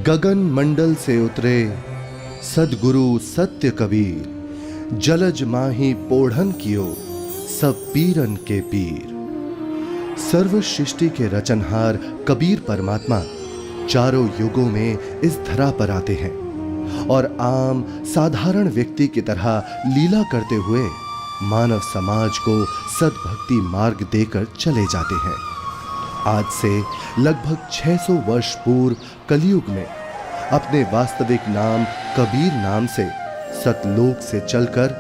गगन मंडल से उतरे सदगुरु सत्य कबीर, जलज माही पोढ़न कियो सब पीरन के पीर। सर्व सृष्टि के रचनहार कबीर परमात्मा चारों युगों में इस धरा पर आते हैं और आम साधारण व्यक्ति की तरह लीला करते हुए मानव समाज को सद्भक्ति मार्ग देकर चले जाते हैं। आज से लगभग 600 वर्ष पूर्व कलयुग में अपने वास्तविक नाम कबीर नाम से सतलोक से चलकर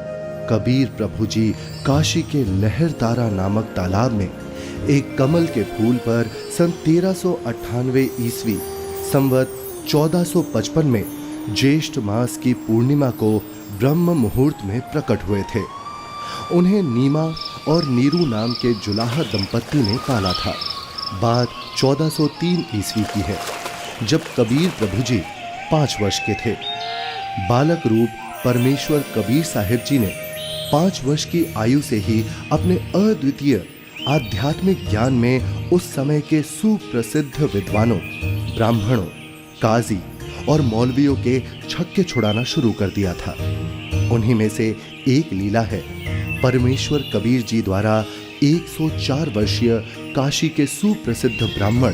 कबीर प्रभु जी काशी के लहरतारा नामक तालाब में एक कमल के फूल पर सन 1398 ईस्वी संवत 1455 में ज्येष्ठ मास की पूर्णिमा को ब्रह्म मुहूर्त में प्रकट हुए थे। उन्हें नीमा और नीरू नाम के जुलाहा दंपत्ति ने पाला था। बात 1403 ईस्वी की है, जब कबीर प्रभु जी 5 वर्ष के थे। बालक रूप परमेश्वर कबीर साहिब जी ने 5 वर्ष की आयु से ही अपने अद्वितीय आध्यात्मिक ज्ञान में उस समय के सुप्रसिद्ध विद्वानों, ब्राह्मणों, काजी और मौलवियों के छक्के छुड़ाना शुरू कर दिया था। उन्हीं में से एक लीला है परमेश्वर कबीर जी द्वारा 104 वर्षीय काशी के सुप्रसिद्ध ब्राह्मण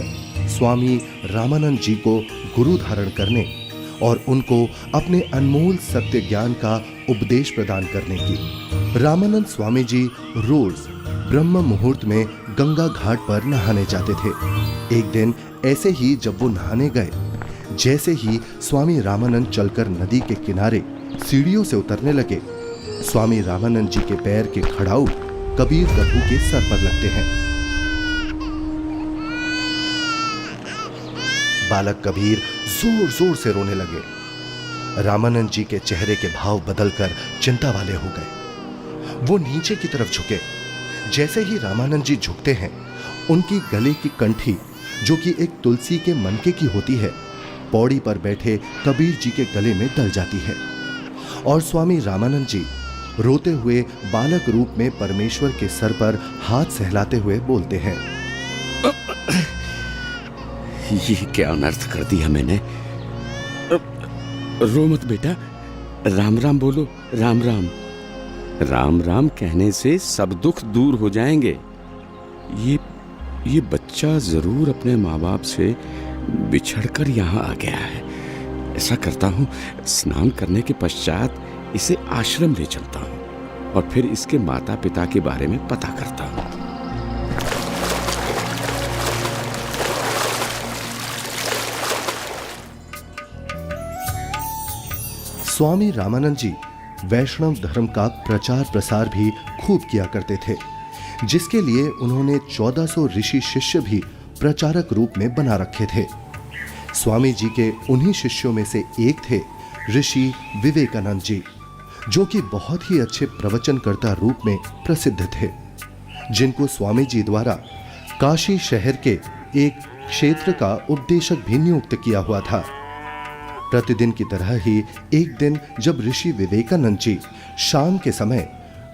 स्वामी रामानंद जी को गुरु धारण करने और उनको अपने अनमोल सत्य ज्ञान का उपदेश प्रदान करने की। रामानंद स्वामी जी रोज ब्रह्म मुहूर्त में गंगा घाट पर नहाने जाते थे। एक दिन ऐसे ही जब वो नहाने गए, जैसे ही स्वामी रामानंद चलकर नदी के किनारे सीढ़ियों से उतरने लगे, स्वामी रामानंद जी के पैर के खड़ाऊ कबीर प्रभु के सर पर लगते हैं। बालक कबीर जोर जोर से रोने लगे। रामानंद जी के चेहरे के भाव बदलकर चिंता वाले हो गए। वो नीचे की तरफ झुके। जैसे ही रामानंद जी झुकते हैं, उनकी गले की कंठी, जो कि एक तुलसी के मनके की होती है, पौड़ी पर बैठे कबीर जी के गले में डल जाती है और स्वामी रामानंद जी रोते हुए बालक रूप में परमेश्वर के सर पर हाथ सहलाते हुए बोलते हैं, ये क्या अनर्थ कर दिया मैंने। रो मत बेटा, राम राम बोलो। राम राम। राम राम कहने से सब दुख दूर हो जाएंगे। ये बच्चा जरूर अपने माँ बाप से बिछड़कर यहाँ आ गया है। ऐसा करता हूँ, स्नान करने के पश्चात इसे आश्रम ले चलता हूँ और फिर इसके माता पिता के बारे में पता करता हूँ। स्वामी रामानंद जी वैष्णव धर्म का प्रचार प्रसार भी खूब किया करते थे, जिसके लिए उन्होंने 1400 ऋषि शिष्य भी प्रचारक रूप में बना रखे थे। स्वामी जी के उन्हीं शिष्यों में से एक थे ऋषि विवेकानंद जी, जो कि बहुत ही अच्छे प्रवचनकर्ता रूप में प्रसिद्ध थे, जिनको स्वामी जी द्वारा काशी शहर के एक क्षेत्र का उपदेशक भी नियुक्त किया हुआ था। प्रतिदिन की तरह ही एक दिन जब ऋषि विवेकानंद जी शाम के समय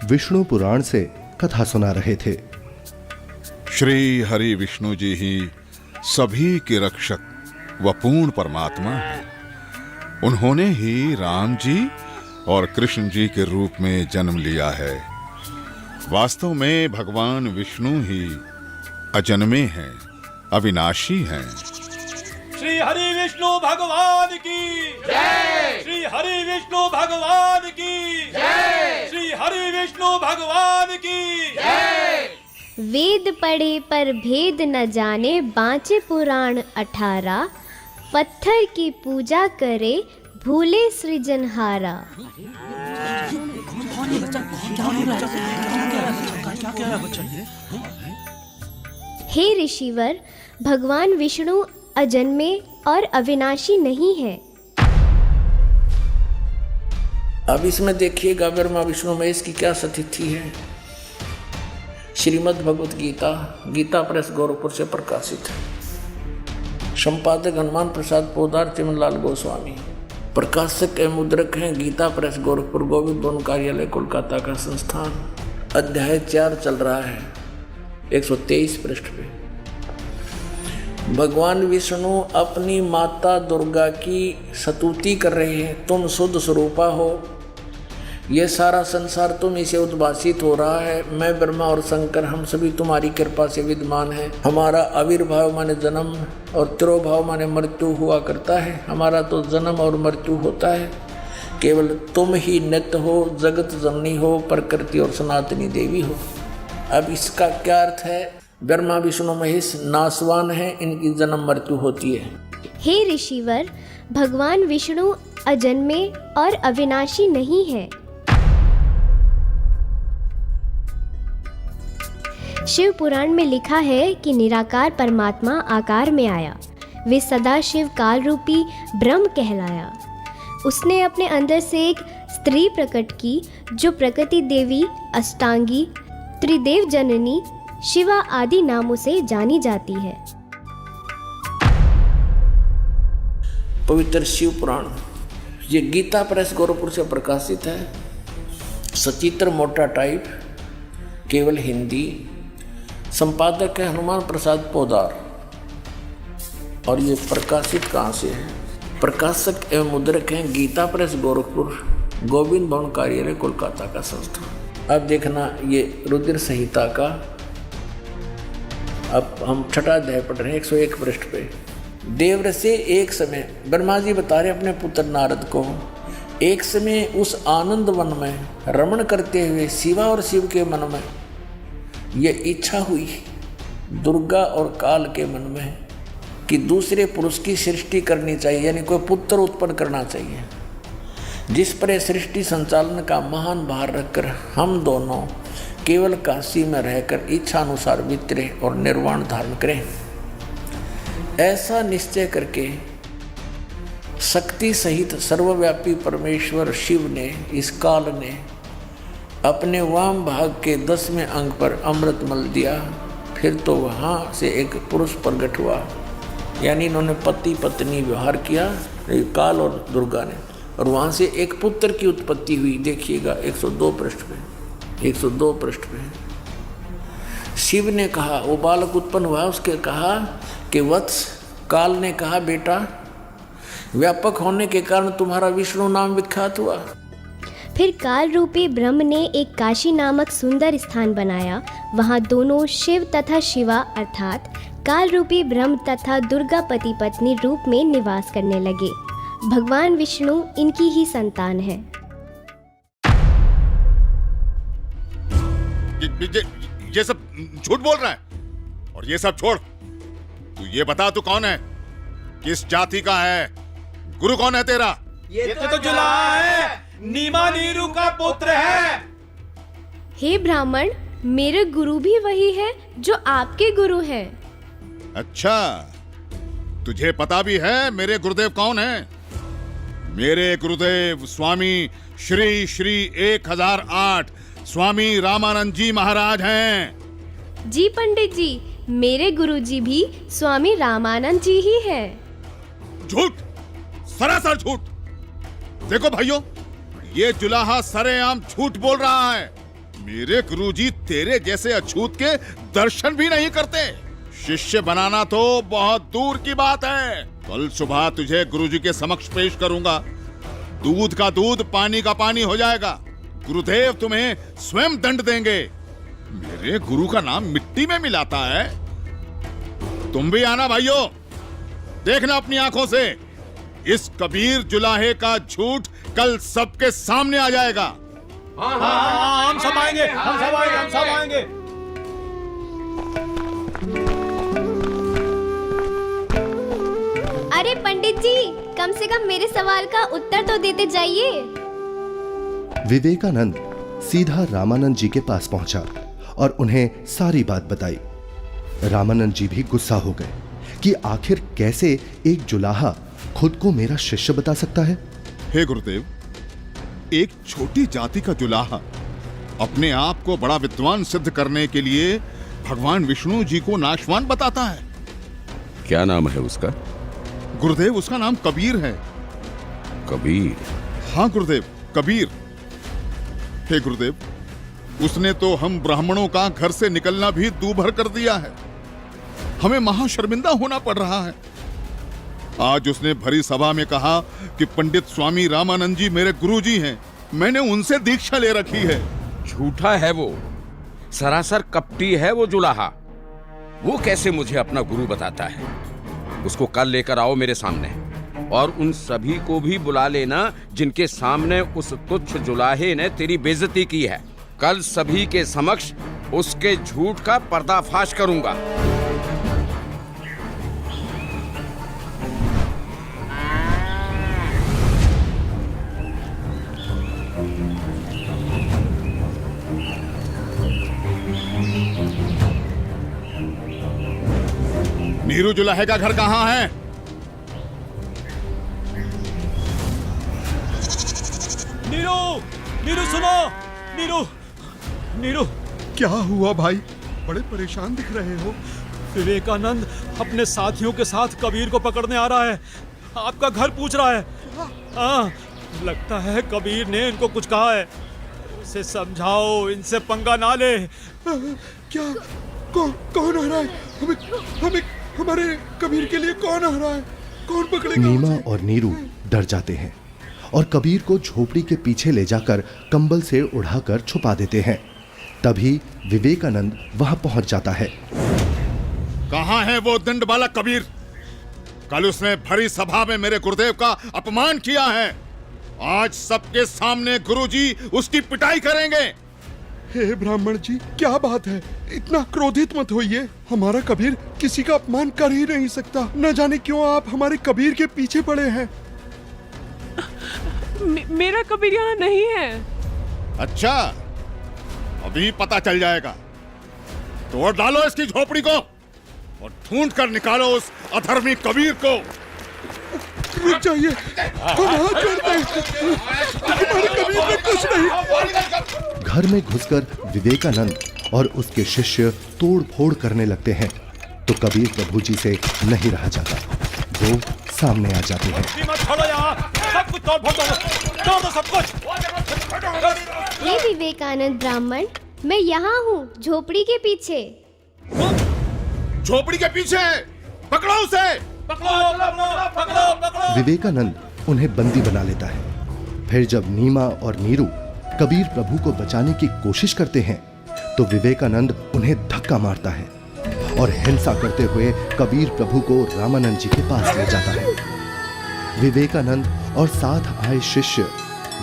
विष्णु पुराण से कथा सुना रहे थे। श्री हरि विष्णु जी ही सभी के रक्षक व पूर्ण परमात्मा है। उन्होंने ही राम जी और कृष्ण जी के रूप में जन्म लिया है। वास्तव में भगवान विष्णु ही अजन्मे हैं, अविनाशी हैं। श्री हरि विष्णु भगवान की जय। श्री हरि विष्णु भगवान की जय। श्री हरि विष्णु भगवान की जय। वेद पढ़े पर भेद न जाने, बाँचे पुराण 18। पत्थर की पूजा करे, भूले सृजनहारा। हे ऋषिवर, भगवान विष्णु अजन्मे और अविनाशी नहीं है। अब इसमें देखिएगा ब्रह्मा विष्णु महेश की क्या स्थिति है। श्रीमद् भगवत गीता, गीता प्रेस गोरखपुर से प्रकाशित है। संपादक हनुमान प्रसाद पोदार, चिमनलाल गोस्वामी। प्रकाशक एवं मुद्रक हैं गीता प्रेस गोरखपुर, गोविंद भवन कार्यालय कोलकाता का संस्थान। अध्याय 4 चल रहा है, 123 पृष्ठ पे। भगवान विष्णु अपनी माता दुर्गा की स्तुति कर रहे हैं, तुम शुद्ध स्वरूपा हो, ये सारा संसार तुम इसे उद्भासित हो रहा है। मैं ब्रह्मा और शंकर हम सभी तुम्हारी कृपा से विद्यमान हैं। हमारा आविर्भाव माने जन्म और तिरोभाव माने मृत्यु हुआ करता है। हमारा तो जन्म और मृत्यु होता है, केवल तुम ही नित्य हो, जगत जननी हो, प्रकृति और सनातनी देवी हो। अब इसका क्या अर्थ है? ब्रह्मा विष्णु महेश नाशवान है, इनकी जन्म मृत्यु होती है। हे ऋषिवर, भगवान विष्णु अजन्मे और अविनाशी नहीं है। शिव पुराण में लिखा है कि निराकार परमात्मा आकार में आया, वे सदा शिव काल रूपी ब्रह्म कहलाया। उसने अपने अंदर से एक स्त्री प्रकट की जो प्रकृति देवी, अष्टांगी, त्रिदेव जननी, शिवा आदि नामों से जानी जाती है। पवित्र शिव पुराण ये गीता प्रेस गोरखपुर से प्रकाशित है। सचित्र मोटा टाइप, केवल हिंदी। संपादक है हनुमान प्रसाद पोदार। और ये प्रकाशित कहाँ से है? प्रकाशक एवं मुद्रक हैं गीता प्रेस गोरखपुर, गोविंद भवन कार्यालय कोलकाता का संस्थान। अब देखना ये रुद्र संहिता का, अब हम छठा अध्याय पढ़ रहे हैं 101 पृष्ठ पे। देवर से एक समय ब्रह्मा जी बता रहे अपने पुत्र नारद को, एक समय उस आनंद वन में रमण करते हुए शिवा और शिव के मन में ये इच्छा हुई, दुर्गा और काल के मन में, कि दूसरे पुरुष की सृष्टि करनी चाहिए, यानी कोई पुत्र उत्पन्न करना चाहिए, जिस पर यह सृष्टि संचालन का महान भार रखकर हम दोनों केवल काशी में रहकर इच्छा अनुसार वितरे और निर्वाण धारण करें। ऐसा निश्चय करके शक्ति सहित सर्वव्यापी परमेश्वर शिव ने, इस काल ने, अपने वाम भाग के 10वें अंग पर अमृत मल दिया। फिर तो वहाँ से एक पुरुष प्रकट हुआ, यानी इन्होंने पति पत्नी व्यवहार किया, काल और दुर्गा ने, और वहाँ से एक पुत्र की उत्पत्ति हुई। देखिएगा 102 पृष्ठ पे, 102 पृष्ठ पे। शिव ने कहा, वो बालक उत्पन्न हुआ, उसके कहा कि वत्स, काल ने कहा बेटा, व्यापक होने के कारण तुम्हारा विष्णु नाम विख्यात हुआ। फिर काल रूपी ब्रह्म ने एक काशी नामक सुंदर स्थान बनाया। वहाँ दोनों शिव तथा शिवा अर्थात काल रूपी ब्रह्म तथा दुर्गा पति पत्नी रूप में निवास करने लगे। भगवान विष्णु इनकी ही संतान है। ये सब झूठ बोल रहा है। और ये सब छोड़, तू ये बता तू कौन है, किस जाति का है, गुरु कौन है तेरा? ये तो जुलाहा है, नीमा नीरू का पुत्र है। हे ब्राह्मण, मेरे गुरु भी वही है जो आपके गुरु हैं। अच्छा, तुझे पता भी है मेरे गुरुदेव कौन है? मेरे गुरुदेव स्वामी श्री श्री 1008 स्वामी रामानंद जी महाराज हैं। जी पंडित जी, मेरे गुरुजी भी स्वामी रामानंद जी ही हैं। झूठ, सरासर झूठ। देखो भाइयों, ये जुलाहा सरेआम झूठ बोल रहा है। मेरे गुरुजी तेरे जैसे अछूत के दर्शन भी नहीं करते। शिष्य बनाना तो बहुत दूर की बात है। कल सुबह तुझे गुरुजी के समक्ष पेश करूंगा। दूध का दूध, पानी का पानी हो जाएगा। गुरुदेव तुम्हें स्वयं दंड देंगे। मेरे गुरु का नाम मिट्टी में मिलाता है। तुम भी आना भाइयों, देखना अपनी आंखों से। इस कबीर जुलाहे का झूठ कल सबके सामने आ जाएगा। हाँ, हम सब आएंगे, हम सब आएंगे, हम सब आएंगे। अरे पंडित जी, कम से कम मेरे सवाल का उत्तर तो देते जाइए। विवेकानंद सीधा रामानंद जी के पास पहुंचा और उन्हें सारी बात बताई। रामानंद जी भी गुस्सा हो गए कि आखिर कैसे एक जुलाहा खुद को मेरा शिष्य बता सकता है। हे गुरुदेव, एक छोटी जाति का जुलाहा अपने आप को बड़ा विद्वान सिद्ध करने के लिए भगवान विष्णु जी को नाशवान बताता है। क्या नाम है उसका? गुरुदेव, उसका नाम कबीर है। कबीर? हाँ गुरुदेव, कबीर। हे गुरुदेव, उसने तो हम ब्राह्मणों का घर से निकलना भी दूभर कर दिया है। हमें महाशर्मिंदा होना पड़ रहा है। आज उसने भरी सभा में कहा कि पंडित स्वामी रामानंद जी मेरे गुरुजी हैं, मैंने उनसे दीक्षा ले रखी है। झूठा है वो, सरासर कपटी है वो जुलाहा। वो कैसे मुझे अपना गुरु बताता है? उसको कल लेकर आओ मेरे सामने, और उन सभी को भी बुला लेना जिनके सामने उस तुच्छ जुलाहे ने तेरी बेइज्जती की है। कल सभी के समक्ष उसके झूठ का पर्दाफाश करूंगा। नीरू जुलाहे का घर कहाँ है? नीरू, नीरू सुनो, नीरू, नीरू। क्या हुआ भाई, बड़े परेशान दिख रहे हो? विवेकानंद अपने साथियों के साथ कबीर को पकड़ने आ रहा है। आपका घर पूछ रहा है। हाँ, लगता है कबीर ने इनको कुछ कहा है। उसे समझाओ, इनसे पंगा ना ले। क्या कौन आ रहा है? हमें हमारे कबीर के लिए कौन आ रहा है? कौन पकड़ेगा? नीमा और नीरू डर जाते हैं और कबीर को झोपड़ी के पीछे ले जाकर कंबल से उड़ाकर छुपा देते हैं। तभी विवेकानंद वहां पहुंच जाता है। कहाँ है वो दंड वाला कबीर? कल उसने भरी सभा में मेरे गुरुदेव का अपमान किया है। आज सबके सामने गुरुजी उसकी पिटाई करेंगे। हे ब्राह्मण जी, क्या बात है? इतना क्रोधित मत होइए। हमारा कबीर किसी का अपमान कर ही नहीं सकता। न जाने क्यों आप हमारे कबीर के पीछे पड़े हैं। मेरा कबीर यहाँ नहीं है। अच्छा, अभी पता चल जाएगा। तोड़ डालो इसकी झोपड़ी को और ढूंढ कर निकालो उस अधर्मी कबीर को। रुक जाइए, हम हाथ जोड़ते हैं। हमारे कबीर ने कुछ नहीं। घर में घुसकर विवेकानंद और उसके शिष्य तोड़ फोड़ करने लगते हैं तो कबीर प्रभु जी से नहीं रहा जाता। वो सामने आ जाते हैं। छोड़ो यहाँ, सब कुछ तोड़ फोड़ दो, सब कुछ। हे विवेकानंद ब्राह्मण, मैं यहाँ हूँ, झोपड़ी के पीछे। झोपड़ी के पीछे? पकड़ो उसे। पकड़ो। विवेकानंद उन्हें बंदी बना लेता है। फिर जब नीमा और नीरू कबीर प्रभु को बचाने की कोशिश करते हैं तो विवेकानंद उन्हें धक्का मारता है और हिंसा करते हुए कबीर प्रभु को रामानंद जी के पास ले जाता है। विवेकानंद और साथ आए शिष्य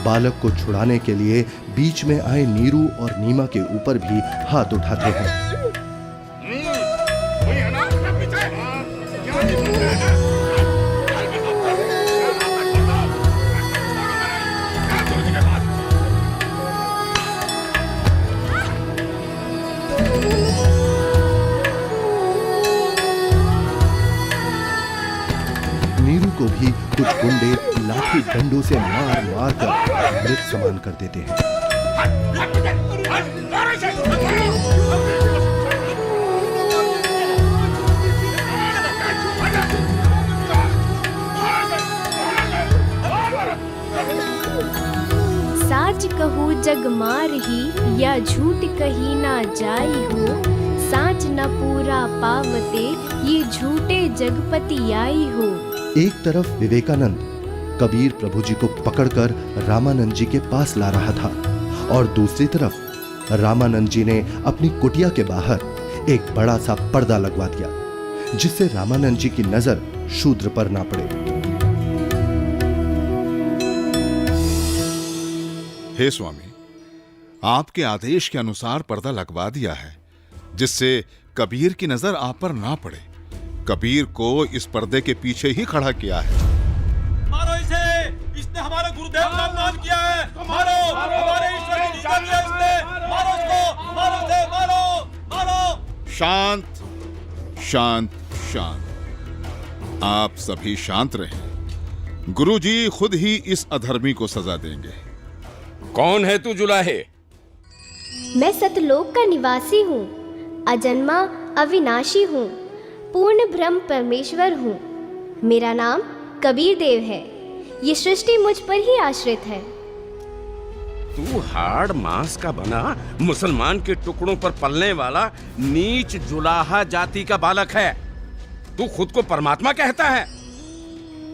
बालक को छुड़ाने के लिए बीच में आए नीरू और नीमा के ऊपर भी हाथ उठाते हैं। नीरू को भी कुछ गुंडे लाठी डंडों से मार मार कर मृत समान कर देते हैं। साच कहू जग मार ही, या झूठ कही ना जाई हो। साच न पूरा पावते, ये झूठे जगपति आई हो। एक तरफ विवेकानंद कबीर प्रभु जी को पकड़कर रामानंद जी के पास ला रहा था और दूसरी तरफ रामानंद जी ने अपनी कुटिया के बाहर एक बड़ा सा पर्दा लगवा दिया जिससे रामानंद जी की नजर शूद्र पर ना पड़े। हे स्वामी, आपके आदेश के अनुसार पर्दा लगवा दिया है जिससे कबीर की नजर आप पर ना पड़े। कबीर को इस पर्दे के पीछे ही खड़ा किया है। मारो इसे, इसने हमारे गुरुदेव का अपमान किया है। मारो, हमारे ईश्वर की निंदा की है इसने। मारो इसको, मारो इसे, मारो। शांत शांत शांत। आप सभी शांत रहें। गुरुजी खुद ही इस अधर्मी को सजा देंगे। कौन है तू जुलाहे? मैं सतलोक का निवासी हूँ, अजन्मा अविनाशी हूँ, पूर्ण ब्रह्म परमेश्वर हूँ। मेरा नाम कबीर देव है। ये सृष्टि मुझ पर ही आश्रित है। तू हाड़ मांस का बना मुसलमान के टुकड़ों पर पलने वाला नीच जुलाहा जाति का बालक है। तू खुद को परमात्मा कहता है?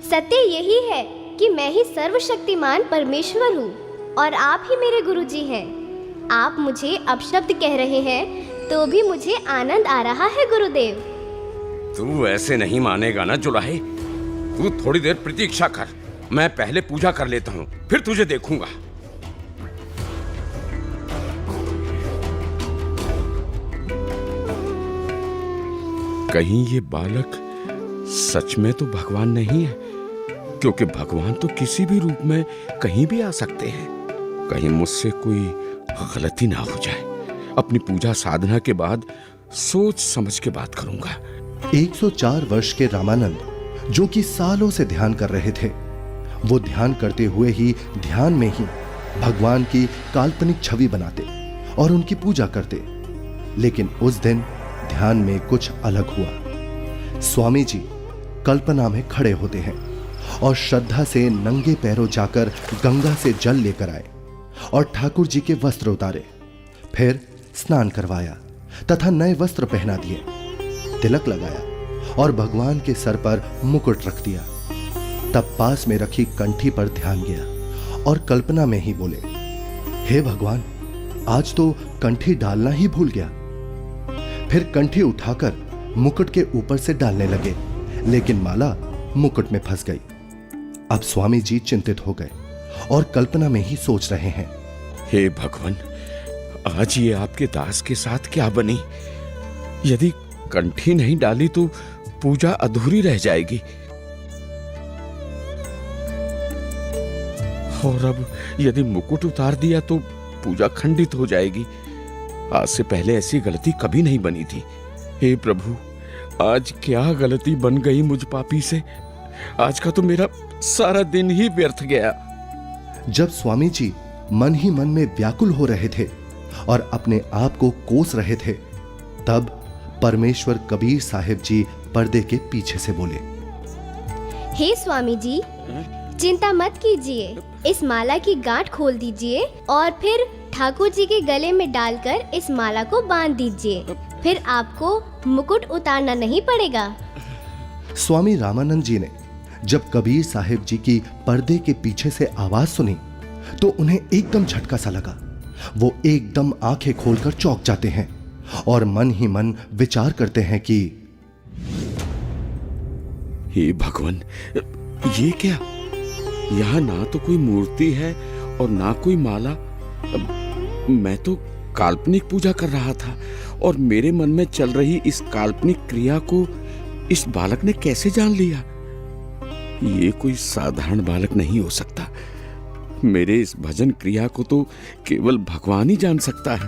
सत्य यही है कि मैं ही सर्वशक्तिमान परमेश्वर हूँ और आप ही मेरे गुरुजी हैं। आप मुझे अपशब्द कह रहे हैं तो भी मुझे आनंद आ रहा है गुरुदेव। तू ऐसे नहीं मानेगा ना जुलाहे। तू थोड़ी देर प्रतीक्षा कर, मैं पहले पूजा कर लेता हूँ, फिर तुझे देखूंगा। कहीं ये बालक सच में तो भगवान नहीं है, क्योंकि भगवान तो किसी भी रूप में कहीं भी आ सकते हैं। कहीं मुझसे कोई गलती ना हो जाए। अपनी पूजा साधना के बाद सोच समझ के बात करूंगा। 104 वर्ष के रामानंद, जो कि सालों से ध्यान कर रहे थे, वो ध्यान करते हुए ही ध्यान में ही भगवान की काल्पनिक छवि बनाते और उनकी पूजा करते। लेकिन उस दिन ध्यान में कुछ अलग हुआ। स्वामी जी कल्पना में खड़े होते हैं और श्रद्धा से नंगे पैरों जाकर गंगा से जल लेकर आए और ठाकुर जी के वस्त्र उतारे, फिर स्नान करवाया तथा नए वस्त्र पहना दिए, तिलक लगाया और भगवान के सर पर मुकुट रख दिया। तब पास में रखी कंठी पर ध्यान गया और कल्पना में ही बोले, हे भगवान, आज तो कंठी डालना ही भूल गया। फिर कंठी उठाकर मुकुट के ऊपर से डालने लगे, लेकिन माला मुकुट में फंस गई। अब स्वामी जी चिंतित हो गए और कल्पना में ही सोच रहे हैं, हे भगवान, आज ये आपके दास के साथ क्या बनी? यदि कंठी नहीं डाली तो पूजा अधूरी रह जाएगी, और अब यदि मुकुट उतार दिया तो पूजा खंडित हो जाएगी। आज से पहले ऐसी गलती कभी नहीं बनी थी। हे प्रभु, आज क्या गलती बन गई मुझ पापी से? आज का तो मेरा सारा दिन ही व्यर्थ गया। जब स्वामी जी मन ही मन में व्याकुल हो रहे थे और अपने आप को कोस रहे थे, तब परमेश्वर कबीर साहिब जी पर्दे के पीछे से बोले, हे स्वामी जी, चिंता मत कीजिए, इस माला की गांठ खोल दीजिए और फिर ठाकुर जी के गले में डालकर इस माला को बांध दीजिए, फिर आपको मुकुट उतारना नहीं पड़ेगा। स्वामी रामानंद जी ने जब कबीर साहिब जी की पर्दे के पीछे से आवाज सुनी तो उन्हें एकदम झटका सा लगा। वो एकदम आंखें खोलकर चौंक जाते हैं और मन ही मन विचार करते हैं कि हे भगवान, ये क्या? यहाँ ना तो कोई मूर्ति है और ना कोई माला। मैं तो काल्पनिक पूजा कर रहा था और मेरे मन में चल रही इस काल्पनिक क्रिया को इस बालक ने कैसे जान लिया? ये कोई साधारण बालक नहीं हो सकता। मेरे इस भजन क्रिया को तो केवल भगवान ही जान सकता है।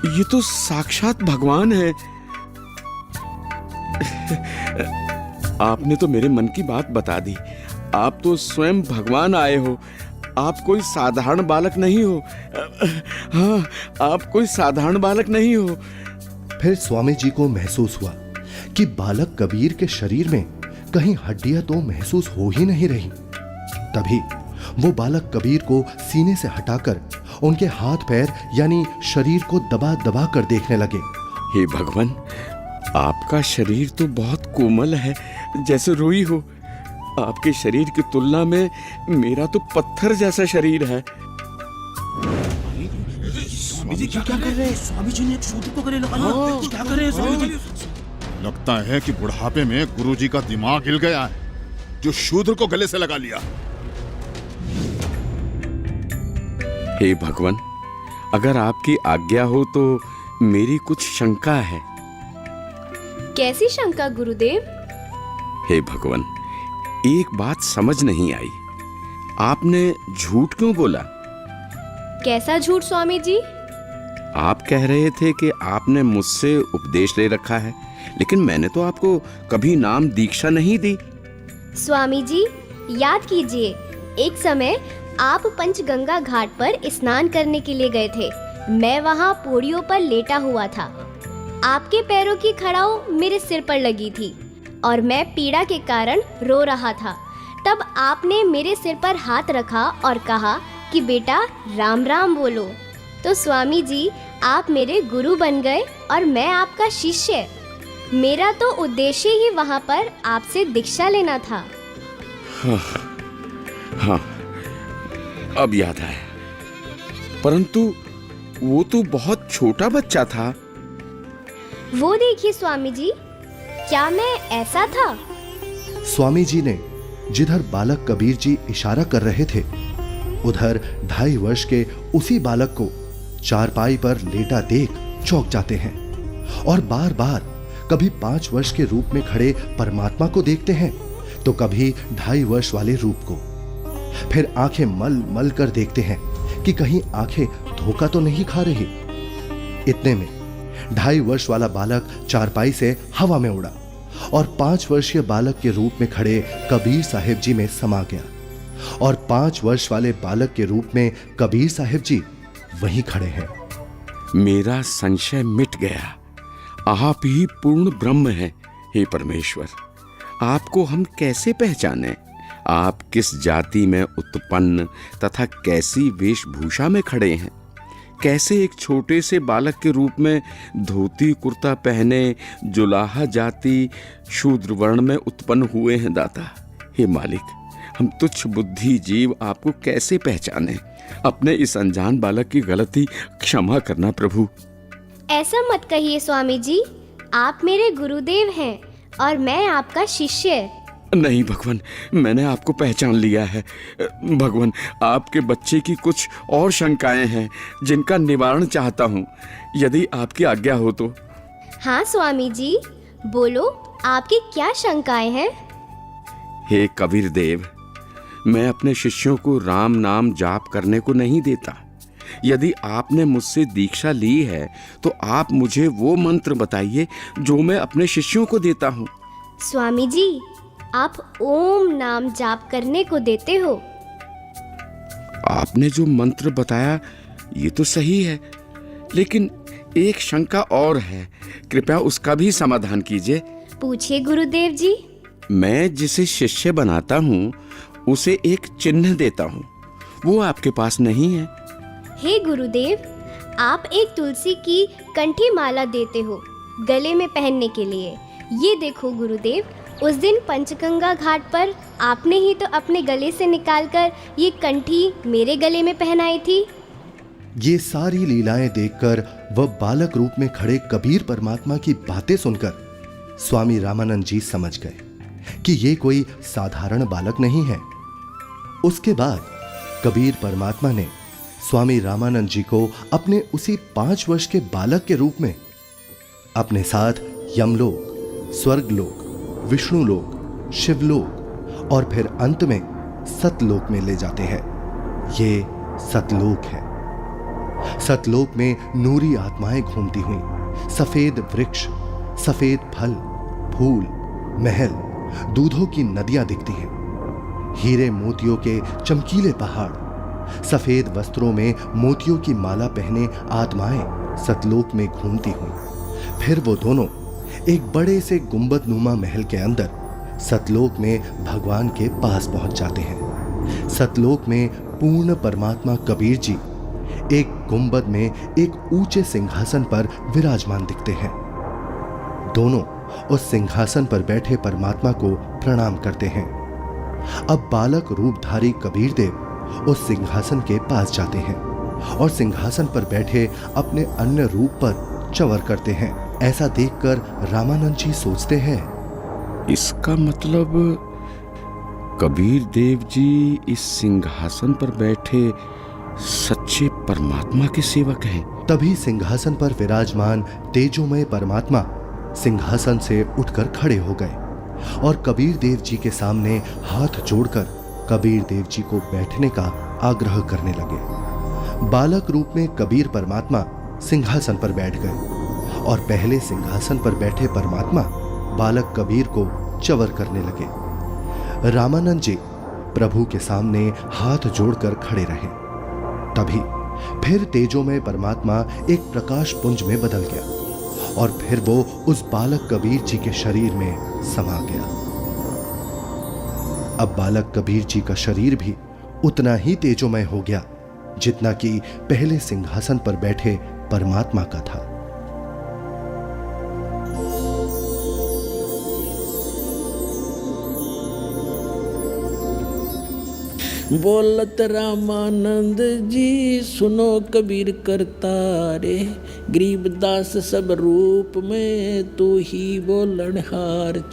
ये तो साक्षात भगवान है। आपने तो मेरे मन की बात बता दी। आप तो स्वयं भगवान आए हो। आप कोई साधारण बालक नहीं हो। हाँ, आप कोई साधारण बालक नहीं हो। फिर स्वामी जी को महसूस हुआ कि बालक कबीर के शरीर में कहीं हड्डियां तो महसूस हो ही नहीं रही। तभी वो बालक कबीर को सीने से हटाकर उनके हाथ पैर यानी शरीर को दबा दबा कर देखने लगे। हे भगवान, आपका शरीर तो बहुत कोमल है, जैसे रुई हो। आपके शरीर की तुलना में मेरा तो पत्थर जैसा शरीर है। स्वामी जी क्या कर रहे हैं? स्वामी जी ने शूद्र को गले लगा लिया। क्या कर रहे हैं स्वामी जी? लगता है कि बुढ़ापे में गुरुजी का दिमाग हिल गया है, जो शूद्र को गले से लगा लिया। हे भगवान, अगर आपकी आज्ञा हो तो मेरी कुछ शंका है। कैसी शंका गुरुदेव? हे भगवान, एक बात समझ नहीं आई। आपने झूठ क्यों बोला? कैसा झूठ स्वामी जी? आप कह रहे थे कि आपने मुझसे उपदेश ले रखा है, लेकिन मैंने तो आपको कभी नाम दीक्षा नहीं दी। स्वामी जी, याद कीजिए, एक समय आप पंचगंगा घाट पर स्नान करने के लिए गए थे। मैं वहाँ पौड़ियों पर लेटा हुआ था। आपके पैरों की खड़ाऊ मेरे सिर पर लगी थी और मैं पीड़ा के कारण रो रहा था। तब आपने मेरे सिर पर हाथ रखा और कहा कि बेटा राम राम बोलो। तो स्वामी जी, आप मेरे गुरु बन गए और मैं आपका शिष्य। मेरा तो उद्देश्य ही वहां पर आपसे दीक्षा लेना था। हाँ, अब याद आया। परंतु वो तो बहुत छोटा बच्चा था। वो देखिए स्वामी जी, क्या मैं ऐसा था? स्वामी जी ने जिधर बालक कबीर जी इशारा कर रहे थे, उधर 2.5 वर्ष के उसी बालक को चारपाई पर लेटा देख चौंक जाते हैं और बार बार कभी 5 वर्ष के रूप में खड़े परमात्मा को देखते हैं तो कभी 2.5 वर्ष वाले रूप को। फिर आंखें मल मल कर देखते हैं कि कहीं आंखें धोखा तो नहीं खा रही। इतने में 2.5 वर्ष वाला बालक चारपाई से हवा में उड़ा और 5 वर्षीय बालक के रूप में खड़े कबीर साहिब जी में समा गया और 5 वर्ष वाले बालक के रूप में कबीर साहिब जी वहीं खड़े हैं। मेरा संशय मिट गया। आप ही पूर्ण ब्रह्म हैं, हे परमेश्वर। आपको हम कैसे पहचानें? आप किस जाति में उत्पन्न तथा कैसी वेशभूषा में खड़े हैं? कैसे एक छोटे से बालक के रूप में धोती कुर्ता पहने जुलाहा जाति शूद्र वर्ण में उत्पन्न हुए हैं दाता? हे मालिक, हम तुच्छ बुद्धि जीव आपको कैसे पहचाने? अपने इस अनजान बालक की गलती क्षमा करना प्रभु। ऐसा मत कहिए स्वामी जी, आप मेरे गुरुदेव हैं और मैं आपका शिष्य। नहीं भगवान, मैंने आपको पहचान लिया है। भगवान, आपके बच्चे की कुछ और शंकाएं हैं जिनका निवारण चाहता हूँ, यदि आपकी आज्ञा हो तो। हाँ स्वामी जी, बोलो, आपकी क्या शंकाएं हैं? हे कबीर देव, मैं अपने शिष्यों को राम नाम जाप करने को नहीं देता। यदि आपने मुझसे दीक्षा ली है तो आप मुझे वो मंत्र बताइए जो मैं अपने शिष्यों को देता हूँ। स्वामी जी, आप ओम नाम जाप करने को देते हो। आपने जो मंत्र बताया ये तो सही है, लेकिन एक शंका और है, कृपया उसका भी समाधान कीजिए। पूछिए गुरुदेव जी। मैं जिसे शिष्य बनाता हूँ उसे एक चिन्ह देता हूँ, वो आपके पास नहीं है। हे गुरुदेव, आप एक तुलसी की कंठी माला देते हो गले में पहनने के लिए। ये देखो गुरुदेव, उस दिन पंचगंगा घाट पर आपने ही तो अपने गले से निकालकर ये कंठी मेरे गले में पहनाई थी। ये सारी लीलाएं देखकर वह बालक रूप में खड़े कबीर परमात्मा की बातें सुनकर स्वामी रामानंद जी समझ गए कि ये कोई साधारण बालक नहीं है। उसके बाद कबीर परमात्मा ने स्वामी रामानंद जी को अपने उसी 5 वर्ष के बालक के रूप में अपने साथ यमलोक, स्वर्गलोक, विष्णुलोक, शिवलोक और फिर अंत में सतलोक में ले जाते हैं। ये सतलोक है। सतलोक में नूरी आत्माएं घूमती हुई, सफेद वृक्ष, सफेद फल, फूल, महल, दूधों की नदियां दिखती हैं, हीरे मोतियों के चमकीले पहाड़, सफेद वस्त्रों में मोतियों की माला पहने आत्माएं सतलोक में घूमती हुई। फिर वो दोनों एक बड़े से गुंबदनुमा महल के अंदर सतलोक में भगवान के पास पहुंच जाते हैं। सतलोक में पूर्ण परमात्मा कबीर जी एक गुंबद में एक ऊंचे सिंहासन पर विराजमान दिखते हैं। दोनों उस सिंहासन पर बैठे परमात्मा को प्रणाम करते हैं। अब बालक रूपधारी कबीर देव उस सिंहासन के पास जाते हैं और सिंहासन पर बैठे अपने अन्य रूप पर चवर करते हैं। ऐसा देखकर रामानंद जी सोचते हैं, इसका मतलब कबीर देव जी इस सिंहासन पर बैठे सच्चे परमात्मा के सेवक हैं। तभी सिंहासन पर विराजमान तेजोमय परमात्मा सिंहासन से उठकर खड़े हो गए और कबीर देव जी के सामने हाथ जोड़कर कबीर देव जी को बैठने का आग्रह करने लगे। बालक रूप में कबीर परमात्मा सिंहासन पर बैठ गए और पहले सिंहासन पर बैठे परमात्मा बालक कबीर को चवर करने लगे। रामानंद जी प्रभु के सामने हाथ जोड़कर खड़े रहे। तभी फिर तेजोमय परमात्मा एक प्रकाश पुंज में बदल गया और फिर वो उस बालक कबीर जी के शरीर में समा गया। अब बालक कबीर जी का शरीर भी उतना ही तेजोमय हो गया जितना कि पहले सिंहासन पर बैठे परमात्मा का था। बोलत रामानंद जी सुनो कबीर करता रे, गरीबदास सब रूप में तू ही बोलनहार।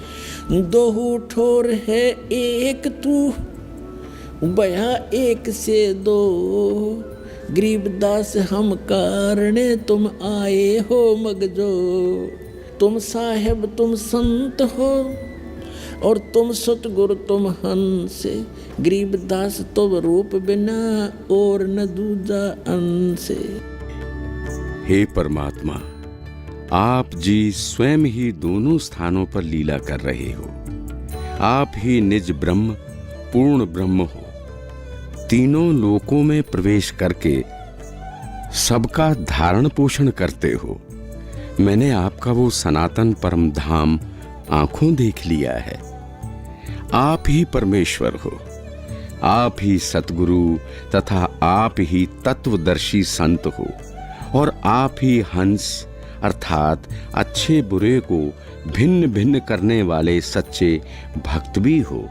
दोहू ठोर है एक तू बया एक से दो, गरीबदास हम कारणे तुम आए हो मगजो। तुम साहेब तुम संत हो और तुम सतगुरु तुम हंस, गरीबदास तुम रूप बिना और न दूजा अंश। हे परमात्मा, आप जी स्वयं ही दोनों स्थानों पर लीला कर रहे हो। आप ही निज ब्रह्म पूर्ण ब्रह्म हो। तीनों लोकों में प्रवेश करके सबका धारण पोषण करते हो। मैंने आपका वो सनातन परम धाम आंखों देख लिया है। आप ही परमेश्वर हो, आप ही सतगुरु तथा आप ही तत्वदर्शी संत हो, और आप ही हंस अर्थात अच्छे बुरे को भिन्न भिन्न करने वाले सच्चे भक्त भी हो।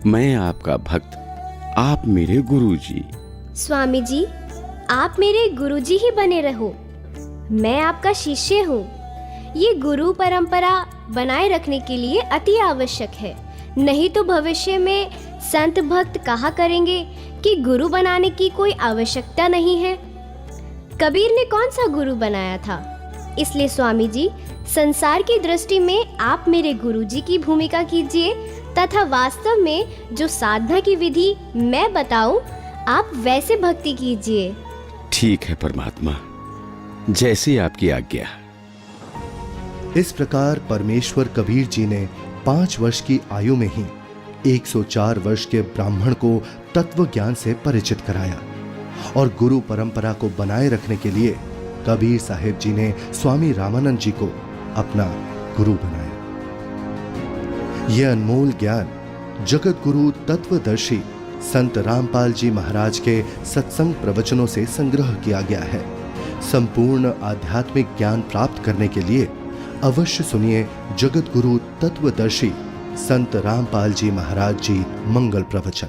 मैं आपका भक्त, आप मेरे गुरुजी। स्वामी जी, आप मेरे गुरुजी ही बने रहो। मैं आपका शिष्य हूँ। ये गुरु परंपरा बनाए रखने के लिए अति आवश्यक है, नहीं तो भविष्य में संत भक्त कहा करेंगे कि गुरु बनाने की कोई आवश्यकता नहीं है। कबीर ने कौन सा गुरु बनाया था? इसलिए स्वामी जी, संसार की दृष्टि में आप मेरे गुरुजी की भूमिका कीजिए तथा वास्तव में जो साधना की विधि मैं बताऊं, आप वैसे भक्ति कीजिए। ठीक है परमात्मा, जैसी आपकी आज्ञा। इस प्रकार परमेश्वर कबीर जी ने 5 वर्ष की आयु में ही 104 वर्ष के ब्राह्मण को तत्व ज्ञान से परिचित कराया, और गुरु परंपरा को बनाए रखने के लिए कबीर साहिब जी ने स्वामी रामानंद जी को अपना गुरु बनाया। यह अनमोल ज्ञान जगत गुरु तत्वदर्शी संत रामपाल जी महाराज के सत्संग प्रवचनों से संग्रह किया गया है। संपूर्ण आध्यात्मिक ज्ञान प्राप्त करने के लिए अवश्य सुनिए जगत गुरु तत्वदर्शी संत रामपाल जी महाराज जी मंगल प्रवचन।